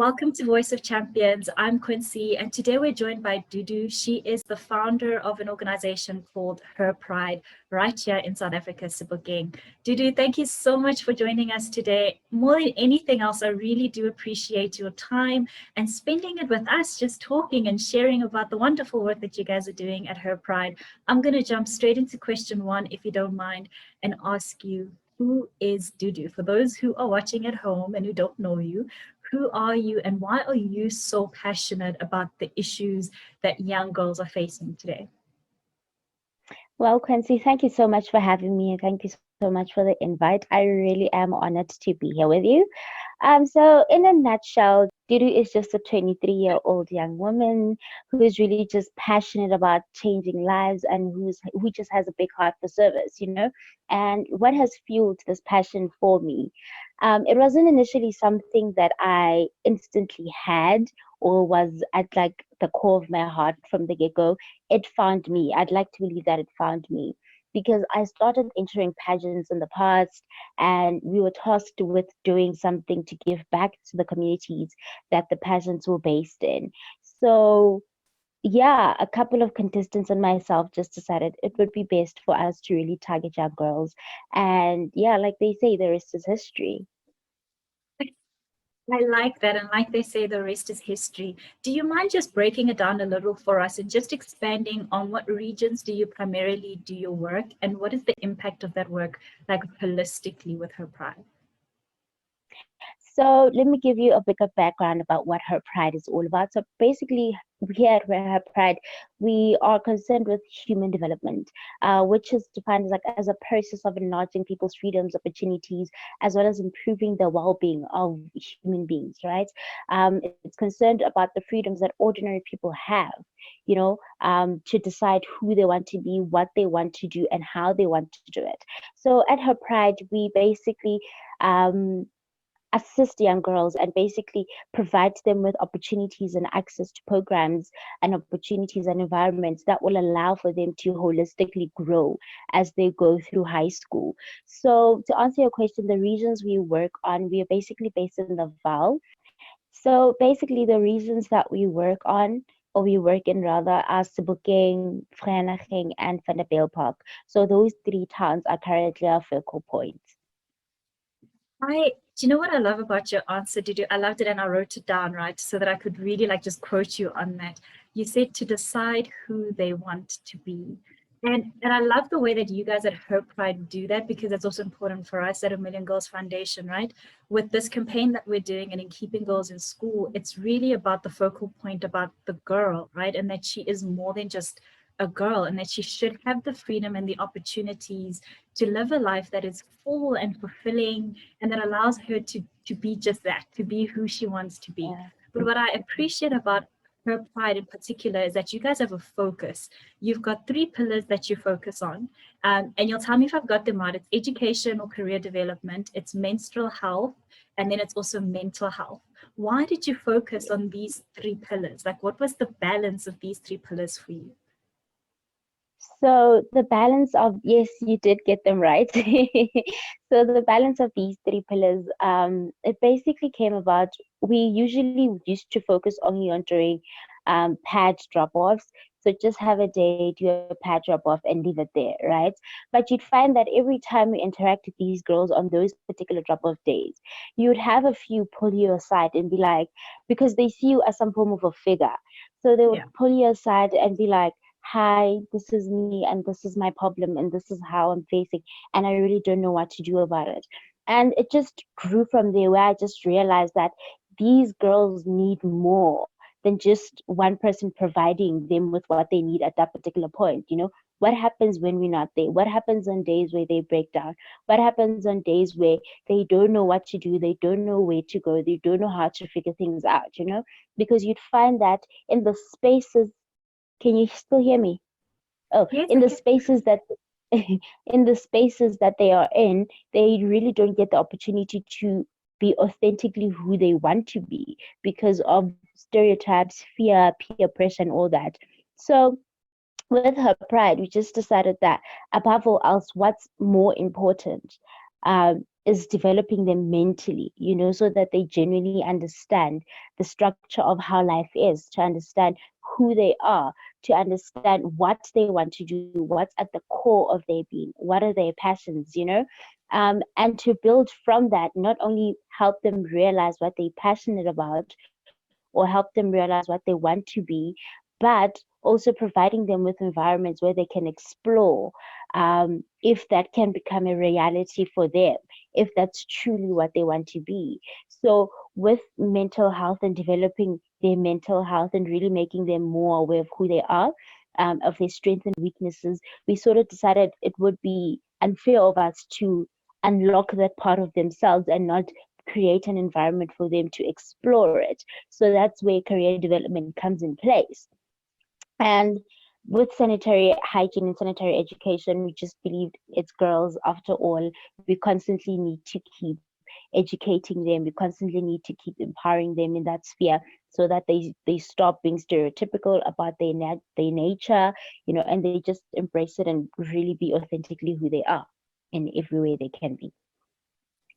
Welcome to Voice of Champions. I'm Quincy, and today we're joined by Dudu. She is the founder of an organization called Her Pride, right here in South Africa, Sebokeng. Dudu, thank you so much for joining us today. More than anything else, I really do appreciate your time and spending it with us, just talking and sharing about the wonderful work that you guys are doing at Her Pride. I'm going to jump straight into question one, if you don't mind, and ask you, who is Dudu? For those who are watching at home and who don't know you, who are you and why are you so passionate about the issues that young girls are facing today? Well, Quincy, thank you so much for having me and thank you so much for the invite. I really am honored to be here with you. So in a nutshell, Dudu is just a 23-year-old young woman who is really just passionate about changing lives and who just has a big heart for service, you know. And what has fueled this passion for me? It wasn't initially something that I instantly had or was at like the core of my heart from the get-go. It found me. I'd like to believe that it found me because I started entering pageants in the past and we were tasked with doing something to give back to the communities that the pageants were based in. So, yeah, a couple of contestants and myself just decided it would be best for us to really target young girls. And yeah, like they say, the rest is history. I like that. And like they say, the rest is history. Do you mind just breaking it down a little for us and just expanding on what regions do you primarily do your work and what is the impact of that work, like holistically with Her Pride? So let me give you a bit of background about what Her Pride is all about. So basically, here at Her Pride, we are concerned with human development, which is defined as a process of enlarging people's freedoms, opportunities, as well as improving the well-being of human beings. Right? It's concerned about the freedoms that ordinary people have. To decide who they want to be, what they want to do, and how they want to do it. So at Her Pride, we basically um, assist young girls and basically provide them with opportunities and access to programs and opportunities and environments that will allow for them to holistically grow as they go through high school. So to answer your question, the regions we work on, we are basically based in the Val. So basically the regions that we work on or we work in rather are Sebokeng, Vereeniging, and Vanderbijlpark. So those three towns are currently our focal points. Do you know what I love about your answer, Dudu? I loved it and I wrote it down, right? So that I could really like just quote you on that. You said to decide who they want to be. And I love the way that you guys at Her Pride do that because it's also important for us at A Million Girls Foundation, right? With this campaign that we're doing and in keeping girls in school, it's really about the focal point about the girl, right? And that she is more than just a girl and that she should have the freedom and the opportunities to live a life that is full and fulfilling and that allows her to be just that, to be who she wants to be. Yeah. But what I appreciate about Her Pride in particular is that you guys have a focus. You've got three pillars that you focus on. And you'll tell me if I've got them right. It's education or career development, it's menstrual health, and then it's also mental health. Why did you focus on these three pillars? Like, what was the balance of these three pillars for you? So the balance of, yes, you did get them right. So the balance of these three pillars, it basically came about. We usually used to focus only on doing pad drop-offs. So just have a day, do a pad drop-off and leave it there, right? But you'd find that every time we interact with these girls on those particular drop-off days, you'd have a few pull you aside and be like, because they see you as some form of a figure. So they would Yeah. pull you aside and be like, hi, this is me and this is my problem and this is how I'm facing and I really don't know what to do about it. And it just grew from there where I just realized that these girls need more than just one person providing them with what they need at that particular point. What happens when we're not there? What happens on days where they break down? What happens on days where they don't know what to do? They don't know where to go. They don't know how to figure things out? Because you'd find that in the spaces, can you still hear me? Oh, Yes, in I the can. spaces that in the spaces that they are in, they really don't get the opportunity to be authentically who they want to be because of stereotypes, fear, peer pressure, and all that. So with Her Pride, we just decided that above all else, what's more important is developing them mentally, so that they genuinely understand the structure of how life is, to understand who they are, to understand what they want to do, what's at the core of their being, what are their passions, and to build from that, not only help them realize what they're passionate about or help them realize what they want to be, but also providing them with environments where they can explore, if that can become a reality for them, if that's truly what they want to be. So, with mental health and developing their mental health and really making them more aware of who they are, of their strengths and weaknesses, we sort of decided it would be unfair of us to unlock that part of themselves and not create an environment for them to explore it. So that's where career development comes in place. And with sanitary hygiene and sanitary education, we just believed it's girls after all. We constantly need to keep educating them. We constantly need to keep empowering them in that sphere so that they stop being stereotypical about their nature, and they just embrace it and really be authentically who they are in every way they can be.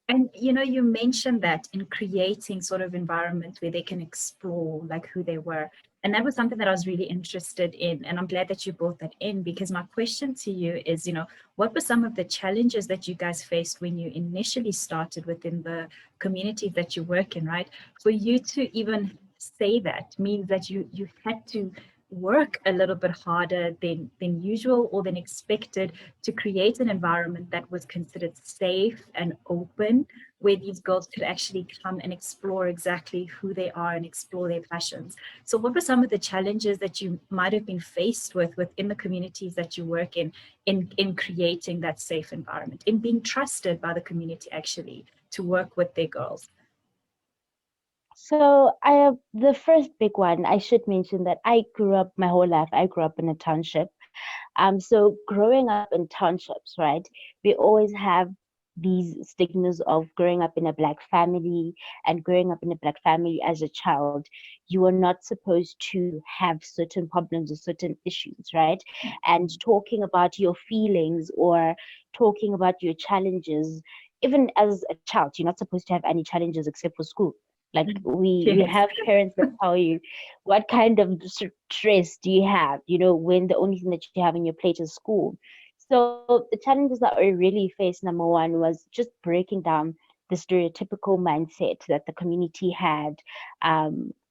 And you mentioned that in creating sort of environments where they can explore like who they were. And that was something that I was really interested in. And I'm glad that you brought that in, because my question to you is, what were some of the challenges that you guys faced when you initially started within the communities that you work in, right? For you to even say that means that you had to work a little bit harder than usual or than expected to create an environment that was considered safe and open, where these girls could actually come and explore exactly who they are and explore their passions. So what were some of the challenges that you might have been faced with within the communities that you work in creating that safe environment, in being trusted by the community actually to work with their girls? So the first big one, I should mention that I grew up my whole life. I grew up in a township. So growing up in townships, right, we always have these stigmas of growing up in a black family, and growing up in a black family as a child, you are not supposed to have certain problems or certain issues, right? And talking about your feelings or talking about your challenges, even as a child, you're not supposed to have any challenges except for school. Like we Yes. have parents that tell you, what kind of stress do you have, when the only thing that you have on your plate is school. So the challenges that we really faced, number one, was just breaking down the stereotypical mindset that the community had,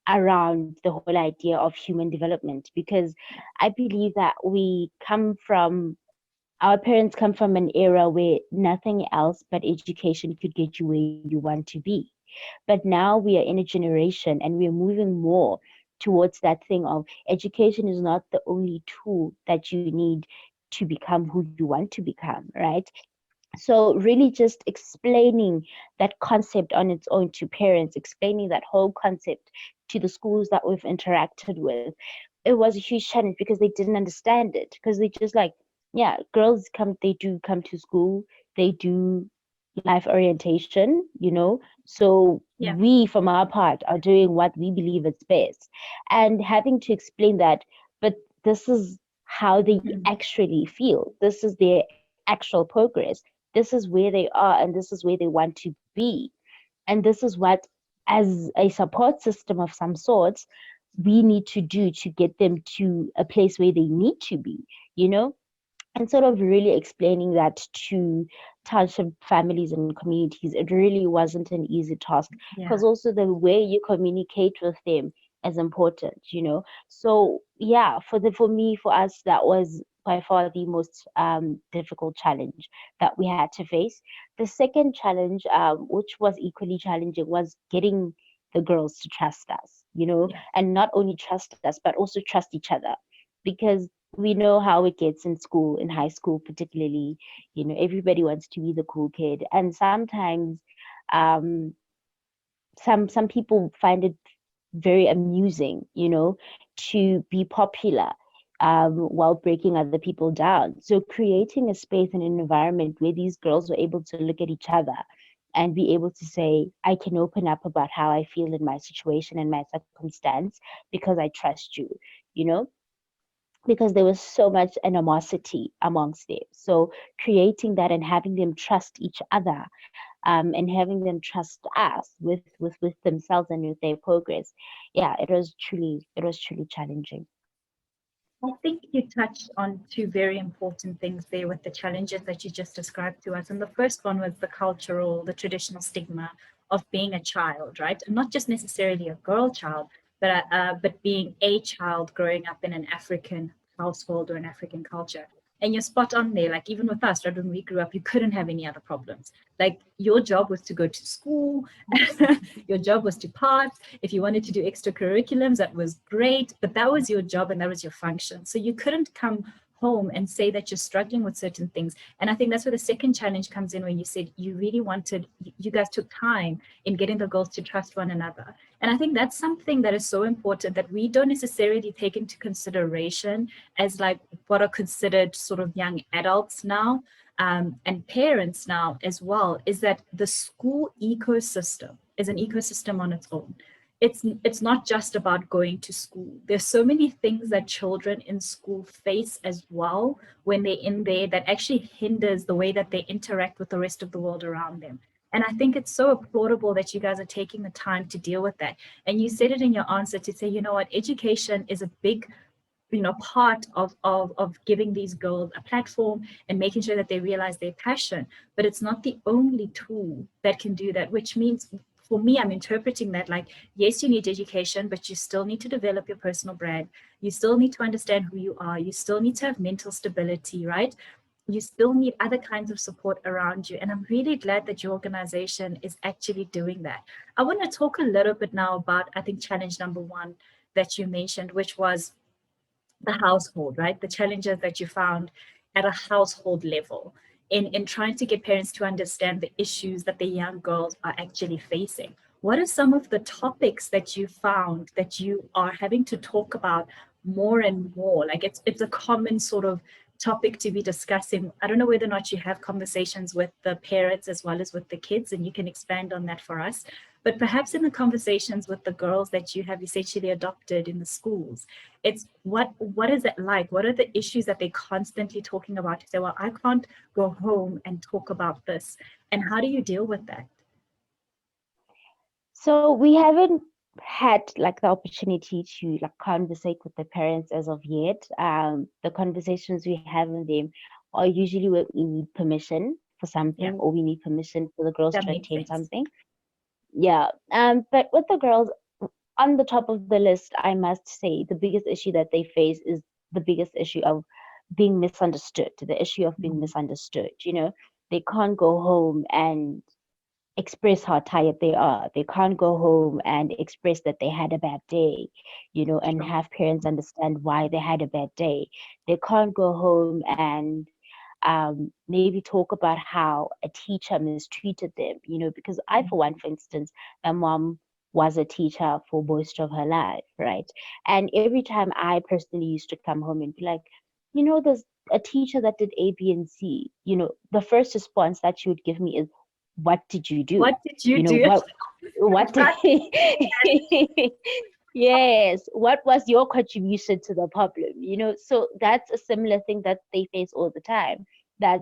around the whole idea of human development. Because I believe that our parents come from an era where nothing else but education could get you where you want to be. But now we are in a generation and we are moving more towards that thing of education is not the only tool that you need to become who you want to become, right? So really just explaining that concept on its own to parents, explaining that whole concept to the schools that we've interacted with, it was a huge challenge because they didn't understand it. Because they just like, yeah, girls they do come to school, they do life orientation, so Yeah. we from our part are doing what we believe is best. And having to explain that, but this is how they Mm. actually feel. This is their actual progress. This is where they are and this is where they want to be. And this is what, as a support system of some sorts, we need to do to get them to a place where they need to be, you know? And sort of really explaining that to township families and communities, it really wasn't an easy task, because Yeah. also the way you communicate with them is important, So yeah, for us, that was by far the most difficult challenge that we had to face. The second challenge, which was equally challenging, was getting the girls to trust us, Yeah. and not only trust us, but also trust each other. Because we know how it gets in school, in high school particularly. Everybody wants to be the cool kid, and sometimes um some people find it very amusing, to be popular, while breaking other people down. So creating a space and an environment where these girls were able to look at each other and be able to say, I can open up about how I feel in my situation and my circumstance because I trust you, you know because there was so much animosity amongst them. So creating that and having them trust each other, and having them trust us with themselves and with their progress. Yeah, it was truly challenging. I think you touched on two very important things there with the challenges that you just described to us. And the first one was the cultural, the traditional stigma of being a child, right? And not just necessarily a girl child, but being a child growing up in an African household or an African culture. And you're spot on there. Like even with us, right? When we grew up, you couldn't have any other problems. Like your job was to go to school, your job was to pass. If you wanted to do extracurriculums, that was great, but that was your job and that was your function. So you couldn't come home and say that you're struggling with certain things. And I think that's where the second challenge comes in, when you said you really wanted, you guys took time in getting the girls to trust one another. And I think that's something that is so important that we don't necessarily take into consideration as like what are considered sort of young adults now, and parents now as well, is that the school ecosystem is an ecosystem on its own. It's not just about going to school. There's so many things that children in school face as well when they're in there that actually hinders the way that they interact with the rest of the world around them. And I think it's so applaudable that you guys are taking the time to deal with that. And you said it in your answer to say, you know what, education is a big, part of giving these girls a platform and making sure that they realize their passion. But it's not the only tool that can do that, which means, for me, I'm interpreting that like, yes, you need education, but you still need to develop your personal brand. You still need to understand who you are. You still need to have mental stability, right? You still need other kinds of support around you. And I'm really glad that your organization is actually doing that. I want to talk a little bit now about, I think, challenge number one that you mentioned, which was the household, right? The challenges that you found at a household level in trying to get parents to understand the issues that the young girls are actually facing. What are some of the topics that you found that you are having to talk about more and more? Like it's a common sort of topic to be discussing. I don't know whether or not you have conversations with the parents as well as with the kids, and you can expand on that for us. But perhaps in the conversations with the girls that you have essentially adopted in the schools, it's what is it like? What are the issues that they're constantly talking about to say, well, I can't go home and talk about this? And how do you deal with that? So we haven't had like the opportunity to like conversate with the parents as of yet. The conversations we have with them are usually when we need permission for Yeah, something, or we need permission for the girls that to makes attend sense. something. Yeah. But with the girls, on the top of the list, I must say the biggest issue that they face is the biggest issue of being misunderstood, the issue of being Mhm. misunderstood. They can't go home and express how tired they are. They can't go home and express that they had a bad day, and Sure. have parents understand why they had a bad day. They can't go home and maybe talk about how a teacher mistreated them, because I, for one, for instance, my mom was a teacher for most of her life, right? And every time I personally used to come home and be like, there's a teacher that did A, B, and C, the first response that she would give me is, what did you do? What did you do? What did That yes, what was your contribution to the problem? So that's a similar thing that they face all the time. That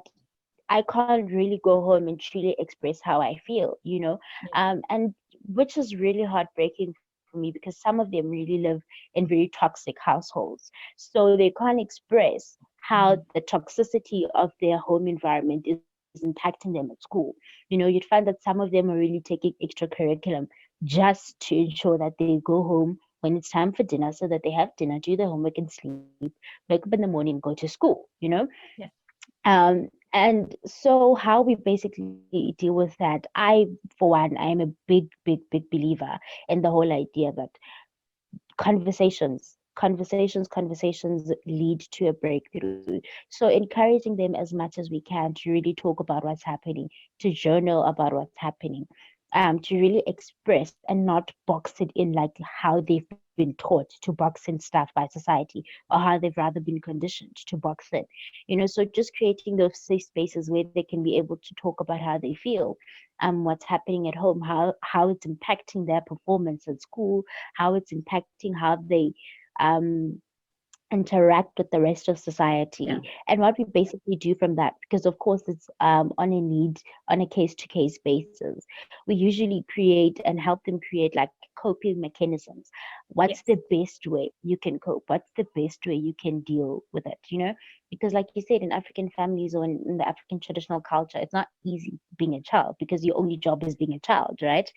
I can't really go home and truly express how I feel, and which is really heartbreaking for me because some of them really live in very toxic households. So they can't express how the toxicity of their home environment is impacting them at school. You'd find that some of them are really taking extracurriculum just to ensure that they go home when it's time for dinner so that they have dinner, do their homework and sleep, wake up in the morning, go to school. yeah. And so how we basically deal with that, for one, I am a big believer in the whole idea that conversations lead to a breakthrough. So encouraging them as much as we can to really talk about what's happening, to journal about what's happening, to really express and not box it in like how they've been taught to box in stuff by society, or how they've rather been conditioned to box in. So just creating those safe spaces where they can be able to talk about how they feel, what's happening at home, how it's impacting their performance at school, how it's impacting how they um interact with the rest of society, Yeah. and what we basically do from that, because of course it's on a case-to-case basis. We usually create and help them create like coping mechanisms. What's Yes. the best way you can cope? What's the best way you can deal with it, because like you said, in African families or in the African traditional culture, it's not easy being a child because your only job is being a child, right?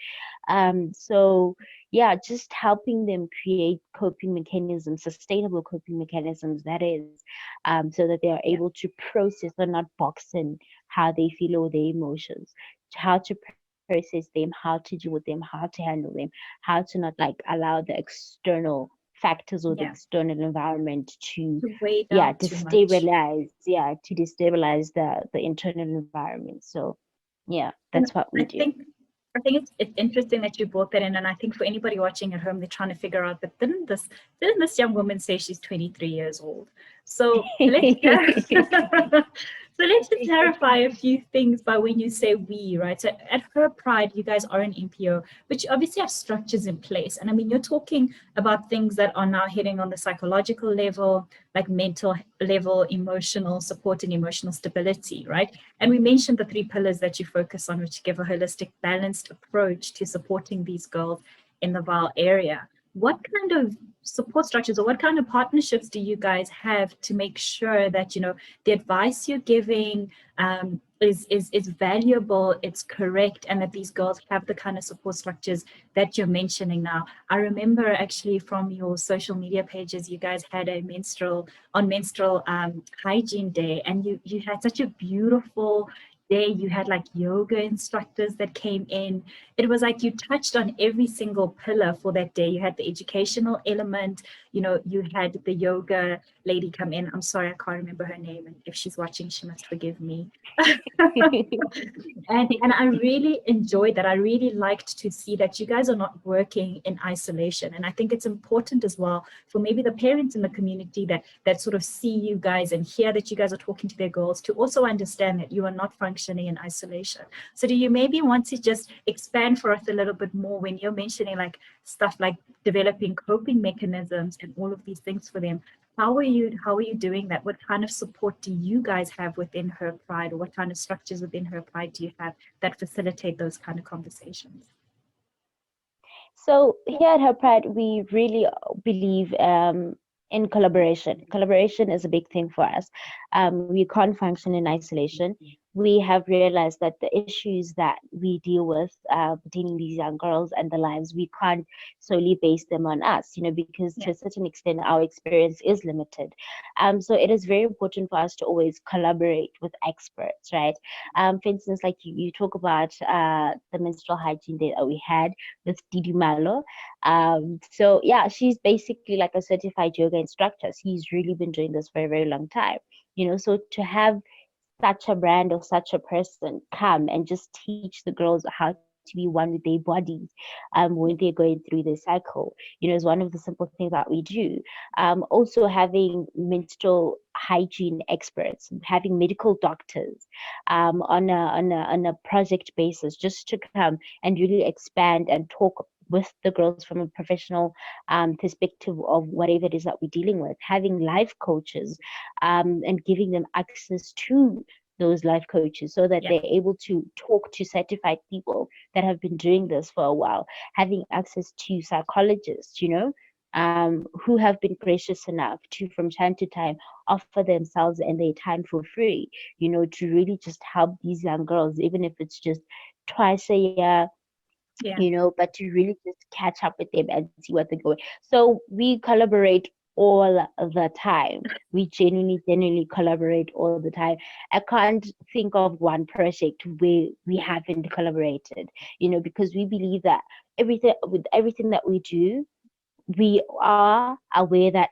So yeah, just helping them create coping mechanisms, sustainable coping mechanisms, that is, so that they are Yeah. able to process or not box in how they feel or their emotions, how to process them, how to deal with them, how to handle them, how to not like allow the external factors or the Yeah. external environment to, To weigh yeah, down too much. to destabilize the internal environment. So yeah, And that's what we I do. think I think it's interesting that you brought that in, and I think for anybody watching at home, they're trying to figure out. But didn't this young woman say she's 23 years old? So let's so let's just clarify a few things by when you say we, right? So at Her Pride, you guys are an NPO, which obviously have structures in place, and I mean you're talking about things that are now hitting on the psychological level, like mental level, emotional support, and emotional stability, right? And we mentioned the three pillars that you focus on, which give a holistic, balanced approach to supporting these girls in the VAL area. What kind of support structures or what kind of partnerships do you guys have to make sure that the advice you're giving is valuable, it's correct, and that these girls have the kind of support structures that you're mentioning now? I remember actually from your social media pages, you guys had a menstrual hygiene day, and you had such a beautiful day. You had like yoga instructors that came in. It was like you touched on every single pillar for that day. You had the educational element, you had the yoga lady come in. I'm sorry, I can't remember her name, and if she's watching, she must forgive me. And I really enjoyed that. I really liked to see that you guys are not working in isolation. And I think it's important as well for maybe the parents in the community that sort of see you guys and hear that you guys are talking to their girls, to also understand that you are not functioning in isolation. So do you maybe want to just expand for us a little bit more when you're mentioning like stuff like developing coping mechanisms and all of these things for them? How are you doing that? What kind of support do you guys have within Her Pride, or what kind of structures within Her Pride do you have that facilitate those kind of conversations? So here at Her Pride, we really believe in collaboration. Collaboration is a big thing for us. We can't function in isolation. We have realized that the issues that we deal with pertaining these young girls and the lives, we can't solely base them on us, because to Yeah, a certain extent, our experience is limited. So it is very important for us to always collaborate with experts, right? For instance, like you talk about the menstrual hygiene day that we had with Didi Malo. So yeah, she's basically like a certified yoga instructor. She's really been doing this for a very long time. So to have such a brand or such a person come and just teach the girls how to be one with their bodies when they're going through their cycle, is one of the simple things that we do. Also having menstrual hygiene experts, having medical doctors on a project basis, just to come and really expand and talk with the girls from a professional perspective of whatever it is that we're dealing with, having life coaches and giving them access to those life coaches so that yeah, they're able to talk to certified people that have been doing this for a while, having access to psychologists, who have been gracious enough to, from time to time, offer themselves and their time for free, to really just help these young girls, even if it's just twice a year, yeah, but to really just catch up with them and see what they're going. So we collaborate all the time. We genuinely collaborate all the time. I can't think of one project where we haven't collaborated, because we believe that everything that we do, we are aware that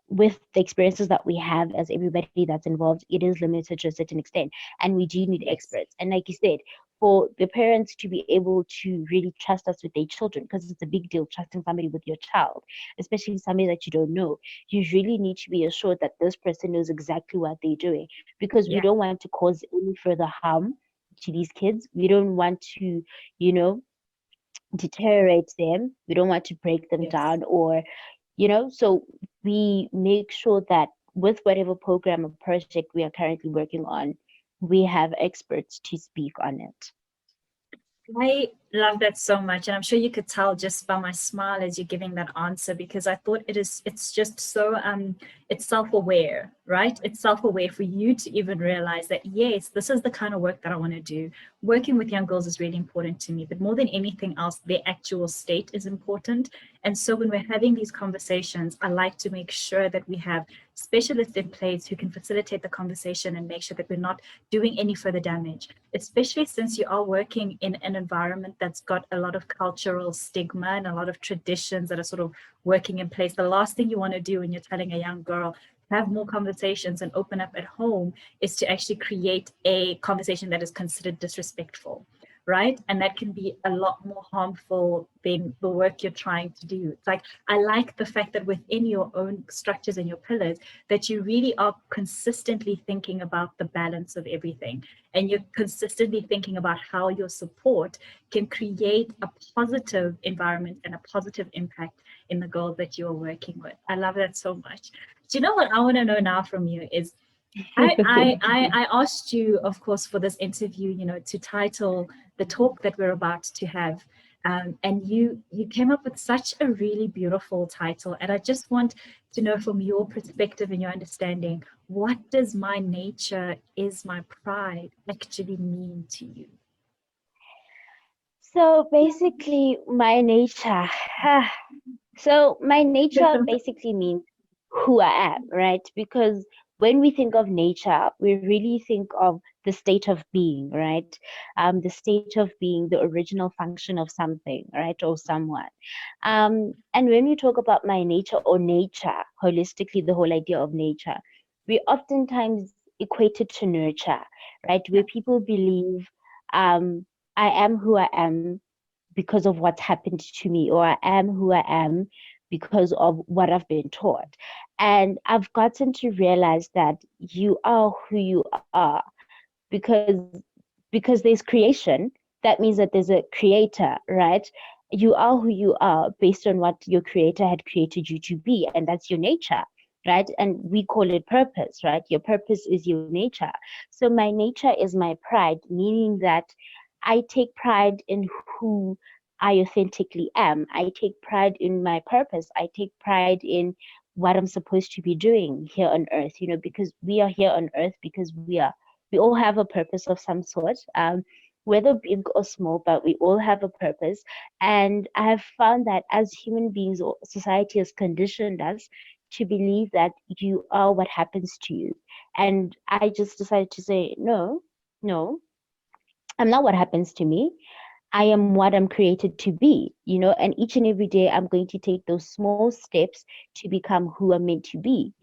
with the experiences that we have as everybody that's involved, it is limited to a certain extent, and we do need yes, experts. And like you said, for the parents to be able to really trust us with their children, because it's a big deal trusting somebody with your child, especially somebody that you don't know. You really need to be assured that this person knows exactly what they're doing, because we yeah, don't want to cause any further harm to these kids. We don't want to, you know, deteriorate them. We don't want to break them yes, down, or so we make sure that with whatever program or project we are currently working on, we have experts to speak on it. I love that so much. And I'm sure you could tell just by my smile as you're giving that answer, because I thought it's just so, it's self-aware, right? It's self-aware for you to even realize that, yes, this is the kind of work that I want to do. Working with young girls is really important to me, but more than anything else, their actual state is important. And so when we're having these conversations, I like to make sure that we have specialists in place who can facilitate the conversation and make sure that we're not doing any further damage, especially since you are working in an environment that's got a lot of cultural stigma and a lot of traditions that are sort of working in place. The last thing you want to do when you're telling a young girl, have more conversations and open up at home, is to actually create a conversation that is considered disrespectful, right? And that can be a lot more harmful than the work you're trying to do. It's like, I like the fact that within your own structures and your pillars, that you really are consistently thinking about the balance of everything. And you're consistently thinking about how your support can create a positive environment and a positive impact in the goals that you're working with. I love that so much. Do you know what I want to know now from you is, I asked you, of course, for this interview, to title the talk that we're about to have. And you came up with such a really beautiful title. And I just want to know from your perspective and your understanding, what does my nature is my pride actually mean to you? So basically, my nature. So my nature basically means who I am, right? Because when we think of nature, we really think of the state of being, right? The state of being, the original function of something, right, or someone. And when we talk about my nature or nature, holistically, the whole idea of nature, we oftentimes equate it to nurture, right? Where people believe, I am who I am because of what's happened to me, or I am who I am because of what I've been taught. And I've gotten to realize that you are who you are because because there's creation. That means that there's a creator, right? You are who you are based on what your creator had created you to be, and that's your nature, right? And we call it purpose, right? Your purpose is your nature. So my nature is my pride, meaning that I take pride in who I authentically am. I take pride in my purpose. I take pride in what I'm supposed to be doing here on earth, because we are here on earth because we all have a purpose of some sort, whether big or small, but we all have a purpose. And I have found that as human beings, or society has conditioned us to believe that you are what happens to you. And I just decided to say, no, no, I'm not what happens to me. I am what I'm created to be, and each and every day I'm going to take those small steps to become who I'm meant to be,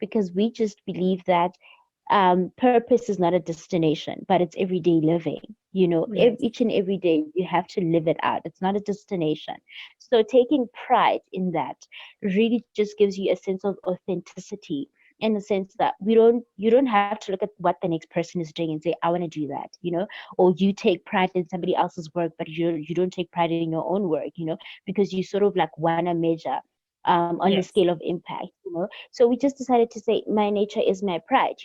because we just believe that purpose is not a destination, but it's everyday living. Yes. Each and every day you have to live it out. It's not a destination. So taking pride in that really just gives you a sense of authenticity, in the sense that you don't have to look at what the next person is doing and say, I want to do that, or you take pride in somebody else's work, but you don't take pride in your own work, because you sort of like want to measure on the Yes. scale of impact, So we just decided to say, my nature is my pride,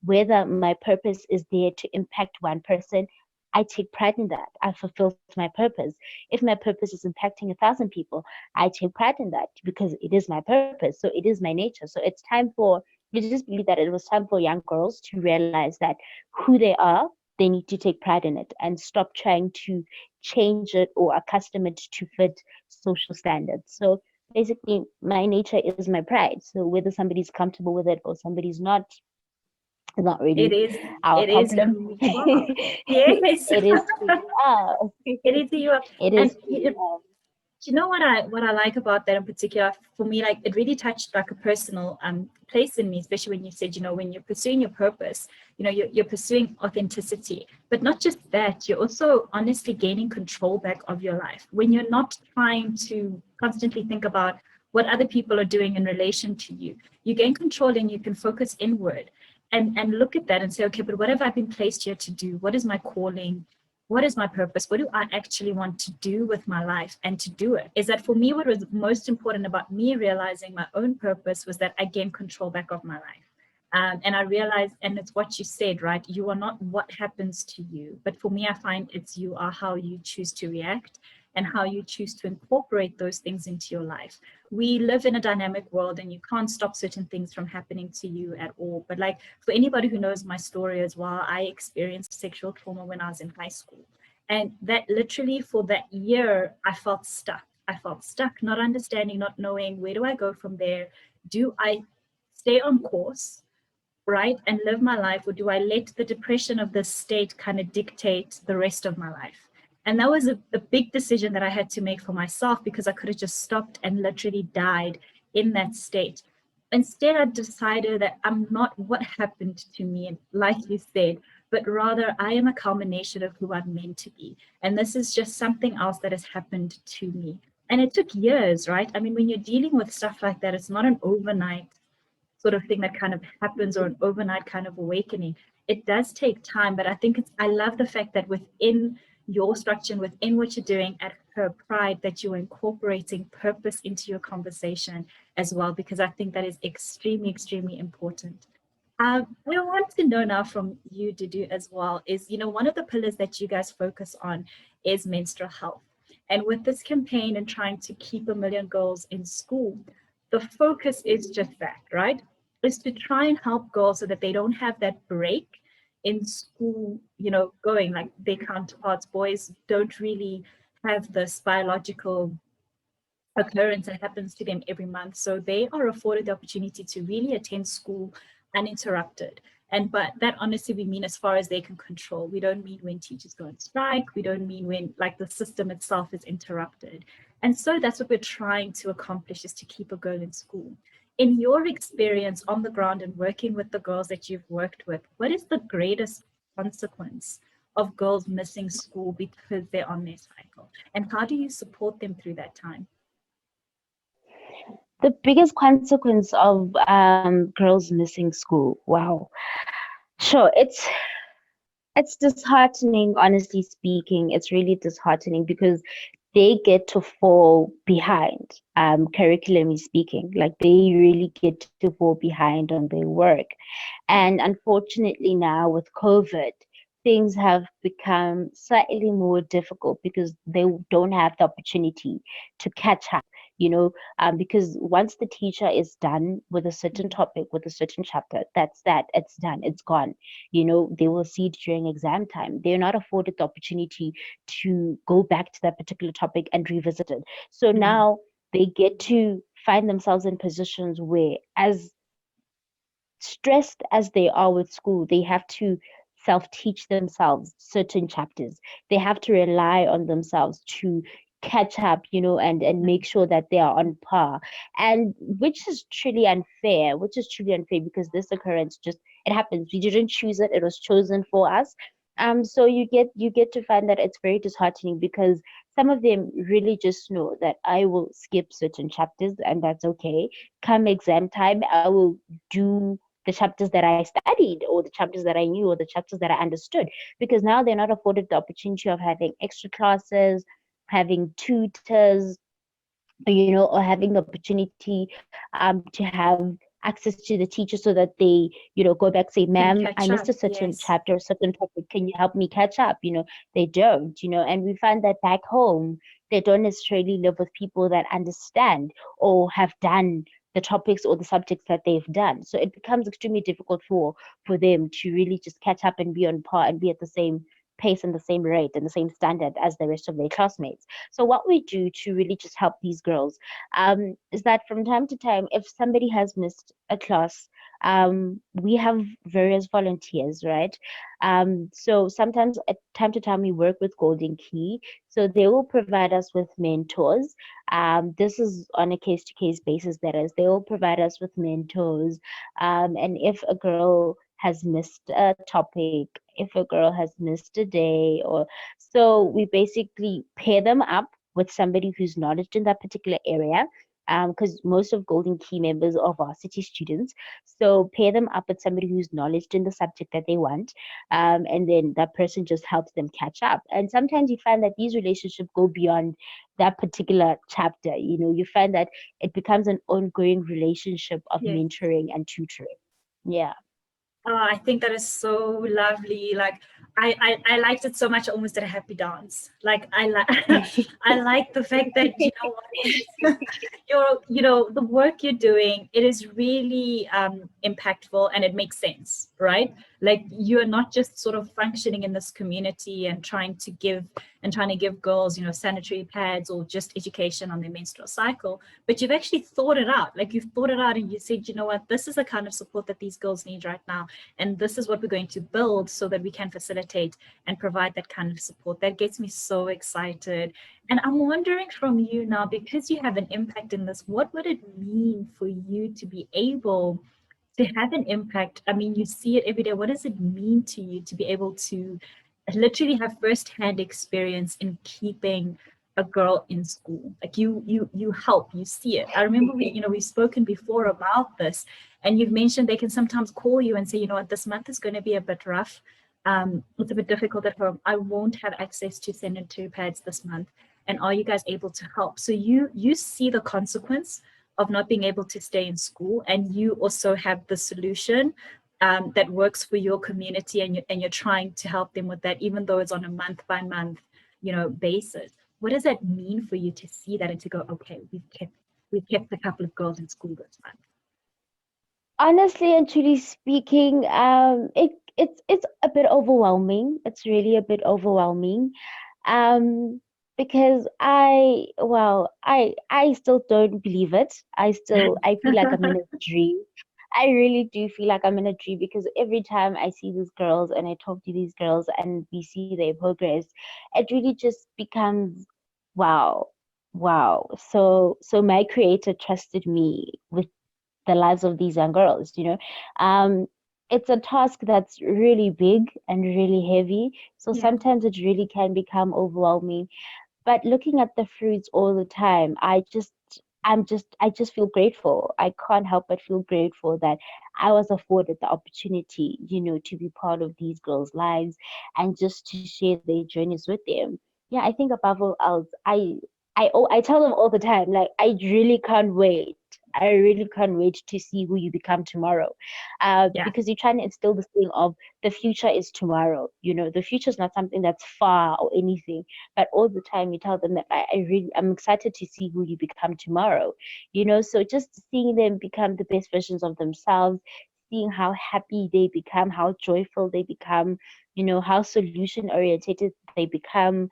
whether my purpose is there to impact one person, I take pride in that. I fulfilled my purpose. If my purpose is impacting 1,000 people, I take pride in that because it is my purpose. So it is my nature. So it's time for, we just believe that it was time for young girls to realize that who they are, they need to take pride in it and stop trying to change it or accustom it to fit social standards. So basically, my nature is my pride. So whether somebody's comfortable with it or somebody's not, is not It really is, our it is problem. who you are. Yes. It is who you are. It is who you are. It And is who you are. do you know what I like about that in particular? For me, like, it really touched like a personal place in me, especially when you said, when you're pursuing your purpose, you're pursuing authenticity. But not just that, you're also honestly gaining control back of your life. When you're not trying to constantly think about what other people are doing in relation to you, you gain control and you can focus inward and look at that and say, okay, but what have I been placed here to do? What is my calling? what is my purpose? What do I actually want to do with my life and to do it? Is that for me, what was most important about me realizing my own purpose was that I gained control back of my life. And I realized, and it's what you said, right? You are not what happens to you. But for me, I find it's you are how you choose to react and how you choose to incorporate those things into your life. We live in a dynamic world and you can't stop certain things from happening to you at all. But like for anybody who knows my story as well, I experienced sexual trauma when I was in high school. And that literally for that year, I felt stuck. I felt stuck, not understanding, not knowing where do I go from there? Do I stay on course, right, and live my life, or do I let the depression of this state kind of dictate the rest of my life? And that was a big decision that I had to make for myself, because I could have just stopped and literally died in that state. Instead, I decided that I'm not what happened to me, like you said, but rather I am a culmination of who I'm meant to be. And this is just something else that has happened to me. And it took years, right? I mean, when you're dealing with stuff like that, it's not an overnight sort of thing that kind of happens, or an overnight kind of awakening. It does take time, but I think I love the fact that within your structure and within what you're doing at Her Pride, that you're incorporating purpose into your conversation as well, because I think that is extremely, extremely important. We want to know now from you, Dudu, as well, is, one of the pillars that you guys focus on is menstrual health. And with this campaign and trying to keep 1 million girls in school, the focus is just that, right? Is to try and help girls so that they don't have that break in school, going like their counterparts. Boys don't really have this biological occurrence that happens to them every month. So they are afforded the opportunity to really attend school uninterrupted. And but that honestly we mean as far as they can control. We don't mean when teachers go on strike. We don't mean when like the system itself is interrupted. And so that's what we're trying to accomplish, is to keep a girl in school. In your experience on the ground and working with the girls that you've worked with, what is the greatest consequence of girls missing school because they're on their cycle? And how do you support them through that time? The biggest consequence of girls missing school. Wow. Sure, it's disheartening, honestly speaking. It's really disheartening because they get to fall behind, curriculumly speaking. Like they really get to fall behind on their work. And unfortunately now with COVID, things have become slightly more difficult because they don't have the opportunity to catch up, because once the teacher is done with a certain topic, with a certain chapter, that's that, it's done, it's gone. They will see it during exam time. They're not afforded the opportunity to go back to that particular topic and revisit it. So Mm, now they get to find themselves in positions where, as stressed as they are with school, they have to self teach themselves certain chapters. They have to rely on themselves to catch up, and make sure that they are on par. And which is truly unfair because this occurrence just it happens. We didn't choose it, it was chosen for us. So you get to find that it's very disheartening because some of them really just know that I will skip certain chapters and that's okay. Come exam time, I will do the chapters that I studied or the chapters that I knew or the chapters that I understood, because now they're not afforded the opportunity of having extra classes, having tutors, or having the opportunity to have access to the teacher so that they, go back, say, can ma'am, I catch missed up, a certain yes. chapter, a certain topic. Can you help me catch up? They don't, and we find that back home, they don't necessarily live with people that understand or have done the topics or the subjects that they've done. So it becomes extremely difficult for them to really just catch up and be on par and be at the same pace and the same rate and the same standard as the rest of their classmates. So what we do to really just help these girls is that from time to time, if somebody has missed a class, we have various volunteers, right? So sometimes at time to time we work with Golden Key, so they will provide us with mentors. This is on a case to case basis. That is, they will provide us with mentors. And if a girl has missed a topic, if a girl has missed a day, or so we basically pair them up with somebody who's knowledge in that particular area. because most of Golden Key members are varsity students. So pair them up with somebody who's knowledge in the subject that they want, and then that person just helps them catch up. And sometimes you find that these relationships go beyond that particular chapter. You find that it becomes an ongoing relationship of Yes. mentoring and tutoring. Yeah. I think that is so lovely. Like I liked it so much. I almost did a happy dance. Like I like I like the fact that you know what the work you're doing. It is really impactful and it makes sense, right? Like you are not just sort of functioning in this community and trying to give girls sanitary pads or just education on their menstrual cycle, but you've actually thought it out. Like you've thought it out and you said, you know what, this is the kind of support that these girls need right now. And this is what we're going to build so that we can facilitate and provide that kind of support. That gets me so excited. And I'm wondering from you now, because you have an impact in this, what would it mean for you to be able to have an impact? I mean, you see it every day. What does it mean to you to be able to literally have firsthand experience in keeping a girl in school? Like you help, you see it. I remember we've spoken before about this, and you've mentioned they can sometimes call you and say, you know what, this month is going to be a bit rough. It's a bit difficult at home. I won't have access to sanitary pads this month. And are you guys able to help? So you see the consequence of not being able to stay in school, and you also have the solution that works for your community, and you're trying to help them with that, even though it's on a month by month, basis. What does that mean for you to see that and to go, okay, we've kept a couple of girls in school this month? Honestly and truly speaking, it's a bit overwhelming. It's really a bit overwhelming. Um, because I still don't believe it. I feel like I'm in a dream. I really do feel like I'm in a dream because every time I see these girls and I talk to these girls and we see their progress, it really just becomes wow, wow. So my creator trusted me with the lives of these young girls. It's a task that's really big and really heavy. So Yeah. sometimes it really can become overwhelming. But looking at the fruits all the time, I just feel grateful. I can't help but feel grateful that I was afforded the opportunity, to be part of these girls' lives and just to share their journeys with them. Yeah, I think above all else, I tell them all the time, like I really can't wait. I really can't wait to see who you become tomorrow, Yeah. because you're trying to instill this thing of the future is tomorrow. The future is not something that's far or anything, but all the time you tell them that I'm excited to see who you become tomorrow. So just seeing them become the best versions of themselves, seeing how happy they become, how joyful they become, how solution oriented they become,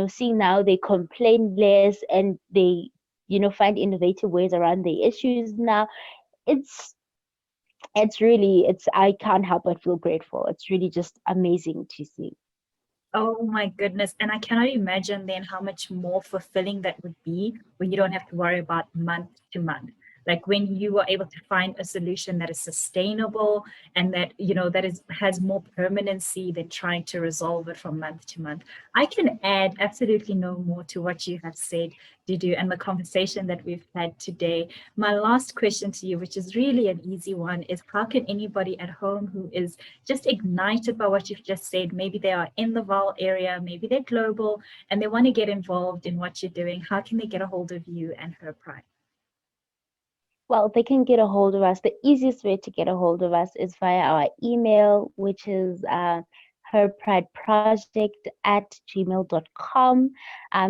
seeing now they complain less and they find innovative ways around the issues now. It's it's really it's I can't help but feel grateful. It's really just amazing to see. Oh my goodness. And I cannot imagine then how much more fulfilling that would be when you don't have to worry about month to month. Like when you are able to find a solution that is sustainable and that, that has more permanency than trying to resolve it from month to month. I can add absolutely no more to what you have said, Dudu, and the conversation that we've had today. My last question to you, which is really an easy one, is how can anybody at home who is just ignited by what you've just said, maybe they are in the Val area, maybe they're global, and they want to get involved in what you're doing, how can they get a hold of you and Her Pride? Well, they can get a hold of us. The easiest way to get a hold of us is via our email, which is herprideproject@gmail.com.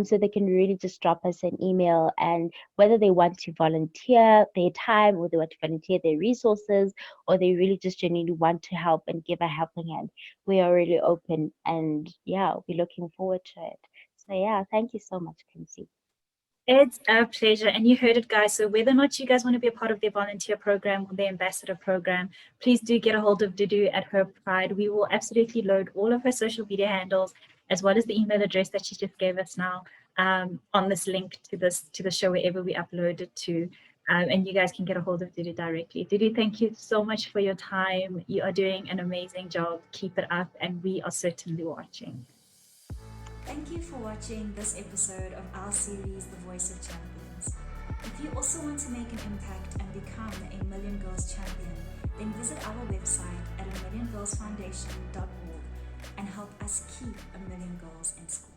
So they can really just drop us an email, and whether they want to volunteer their time or they want to volunteer their resources or they really just genuinely want to help and give a helping hand, we are really open, and yeah, we're looking forward to it. So yeah, thank you so much, Quincy. It's a pleasure. And you heard it, guys. So whether or not you guys want to be a part of their volunteer program or their ambassador program, please do get a hold of Dudu at Her Pride. We will absolutely load all of her social media handles as well as the email address that she just gave us now on this link to the show wherever we upload it to. And you guys can get a hold of Dudu directly. Dudu, thank you so much for your time. You are doing an amazing job. Keep it up, and we are certainly watching. Thank you for watching this episode of our series, The Voice of Champions. If you also want to make an impact and become a Million Girls champion, then visit our website at amilliongirlsfoundation.org and help us keep a million girls in school.